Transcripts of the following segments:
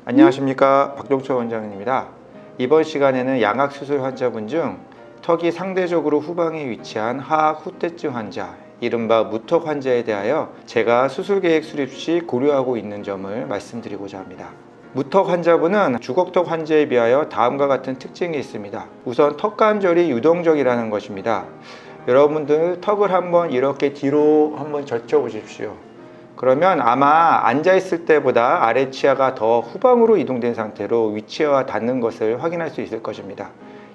안녕하십니까, 박종철 원장입니다. 이번 시간에는 양악수술 환자분 중 턱이 상대적으로 후방에 위치한 하악 후퇴증 환자, 이른바 무턱 환자에 대하여 제가 수술 계획 수립 시 고려하고 있는 점을 말씀드리고자 합니다. 무턱 환자분은 주걱턱 환자에 비하여 다음과 같은 특징이 있습니다. 우선 턱 관절이 유동적이라는 것입니다. 여러분들 턱을 한번 이렇게 뒤로 한번 젖혀 보십시오. 그러면 아마 앉아있을 때보다 아래 치아가 더 후방으로 이동된 상태로 위치와 닿는 것을 확인할 수 있을 것입니다.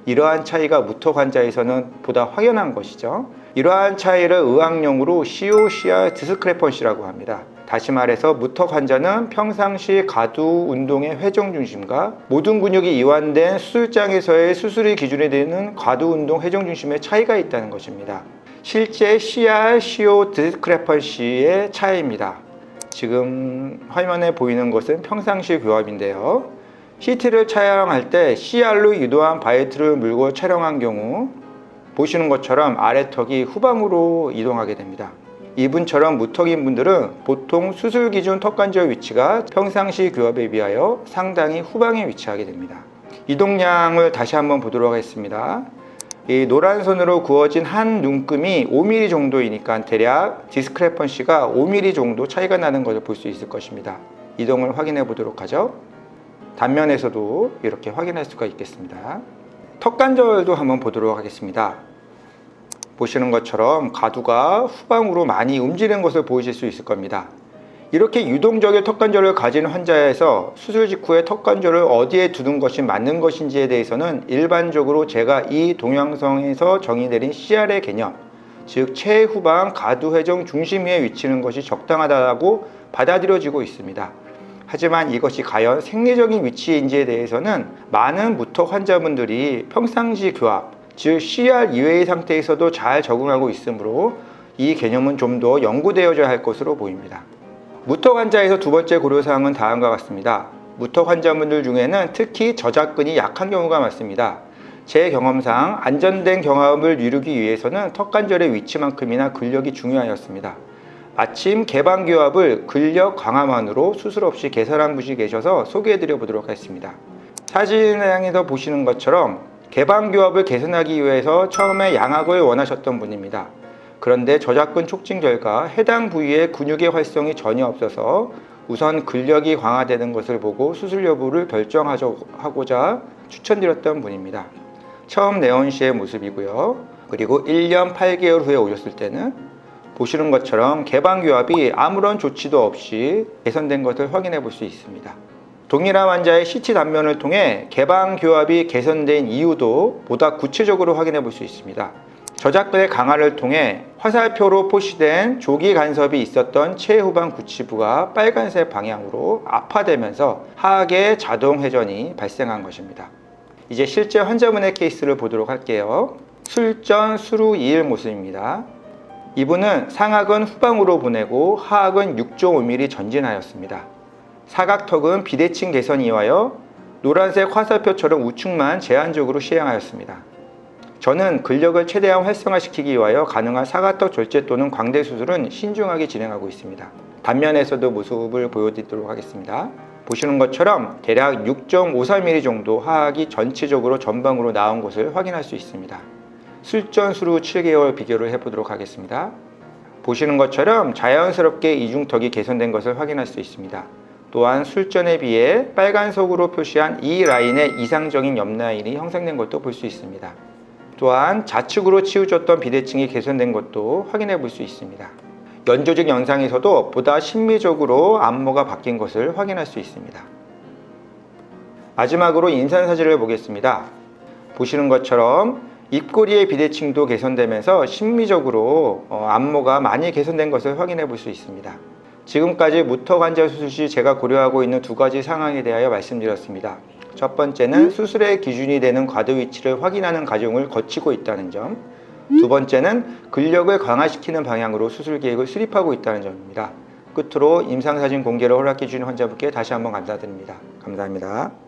이러한 차이가 무턱 환자에서는 보다 확연한 것이죠. 이러한 차이를 의학용어로 COCR 디스크레펀시라고 합니다. 다시 말해서 무턱 환자는 평상시 가두 운동의 회전 중심과 모든 근육이 이완된 수술장에서의 수술의 기준이 되는 가두 운동 회전 중심의 차이가 있다는 것입니다. 실제 CR, CO 디스크레펀시의 차이입니다. 지금 화면에 보이는 것은 평상시 교합인데요. CT를 촬영할 때 CR로 유도한 바이트를 물고 촬영한 경우 보시는 것처럼 아래턱이 후방으로 이동하게 됩니다. 이분처럼 무턱인 분들은 보통 수술 기준 턱관절 위치가 평상시 교합에 비하여 상당히 후방에 위치하게 됩니다. 이동량을 다시 한번 보도록 하겠습니다. 이 노란 선으로 그어진 한 눈금이 5mm 정도이니까 대략 디스크레펀시가 5mm 정도 차이가 나는 것을 볼 수 있을 것입니다. 이동을 확인해 보도록 하죠. 단면에서도 이렇게 확인할 수가 있겠습니다. 턱관절도 한번 보도록 하겠습니다. 보시는 것처럼 가두가 후방으로 많이 움직이는 것을 보이실 수 있을 겁니다. 이렇게 유동적인 턱관절을 가진 환자에서 수술 직후에 턱관절을 어디에 두는 것이 맞는 것인지에 대해서는 일반적으로 제가 이 동영상에서 정의내린 CR의 개념, 즉 최후방 가두회전 중심 위에 위치하는 것이 적당하다고 받아들여지고 있습니다. 하지만 이것이 과연 생리적인 위치인지에 대해서는 많은 무턱 환자분들이 평상시 교합, 즉 CR 이외의 상태에서도 잘 적응하고 있으므로 이 개념은 좀 더 연구되어져야 할 것으로 보입니다. 무턱 환자에서 두 번째 고려사항은 다음과 같습니다. 무턱 환자분들 중에는 특히 저작근이 약한 경우가 많습니다. 제 경험상 안전된 경합을 이루기 위해서는 턱관절의 위치만큼이나 근력이 중요하였습니다. 마침 개방교합을 근력 강화만으로 수술 없이 개선한 분이 계셔서 소개해드려 보도록 하겠습니다. 사진에서 보시는 것처럼 개방교합을 개선하기 위해서 처음에 양악을 원하셨던 분입니다. 그런데 저작근 촉진 결과 해당 부위에 근육의 활성이 전혀 없어서 우선 근력이 강화되는 것을 보고 수술 여부를 결정하고자 추천드렸던 분입니다. 처음 내원 시의 모습이고요. 그리고 1년 8개월 후에 오셨을 때는 보시는 것처럼 개방교합이 아무런 조치도 없이 개선된 것을 확인해 볼 수 있습니다. 동일한 환자의 CT 단면을 통해 개방교합이 개선된 이유도 보다 구체적으로 확인해 볼 수 있습니다. 저작근의 강화를 통해 화살표로 표시된 조기 간섭이 있었던 최후방 구치부가 빨간색 방향으로 압화되면서 하악의 자동 회전이 발생한 것입니다. 이제 실제 환자분의 케이스를 보도록 할게요. 술전 수루 2일 모습입니다. 이분은 상악은 후방으로 보내고 하악은 6.5mm 전진하였습니다. 사각턱은 비대칭 개선이 위하여 노란색 화살표처럼 우측만 제한적으로 시행하였습니다. 저는 근력을 최대한 활성화시키기 위하여 가능한 사각턱 절제 또는 광대 수술은 신중하게 진행하고 있습니다. 단면에서도 모습을 보여드리도록 하겠습니다. 보시는 것처럼 대략 6.54mm 정도 하악이 전체적으로 전방으로 나온 것을 확인할 수 있습니다. 술전 수루 7개월 비교를 해보도록 하겠습니다. 보시는 것처럼 자연스럽게 이중턱이 개선된 것을 확인할 수 있습니다. 또한 술전에 비해 빨간색으로 표시한 이 라인의 이상적인 옆라인이 형성된 것도 볼 수 있습니다. 또한 좌측으로 치우쳤던 비대칭이 개선된 것도 확인해 볼 수 있습니다. 연조직 영상에서도 보다 심미적으로 안모가 바뀐 것을 확인할 수 있습니다. 마지막으로 인상 사진을 보겠습니다. 보시는 것처럼 입꼬리의 비대칭도 개선되면서 심미적으로 안모가 많이 개선된 것을 확인해 볼 수 있습니다. 지금까지 무턱 환자 수술 시 제가 고려하고 있는 두 가지 상황에 대하여 말씀드렸습니다. 첫 번째는 수술의 기준이 되는 과도 위치를 확인하는 과정을 거치고 있다는 점, 두 번째는 근력을 강화시키는 방향으로 수술 계획을 수립하고 있다는 점입니다. 끝으로 임상사진 공개를 허락해 주신 환자분께 다시 한번 감사드립니다. 감사합니다.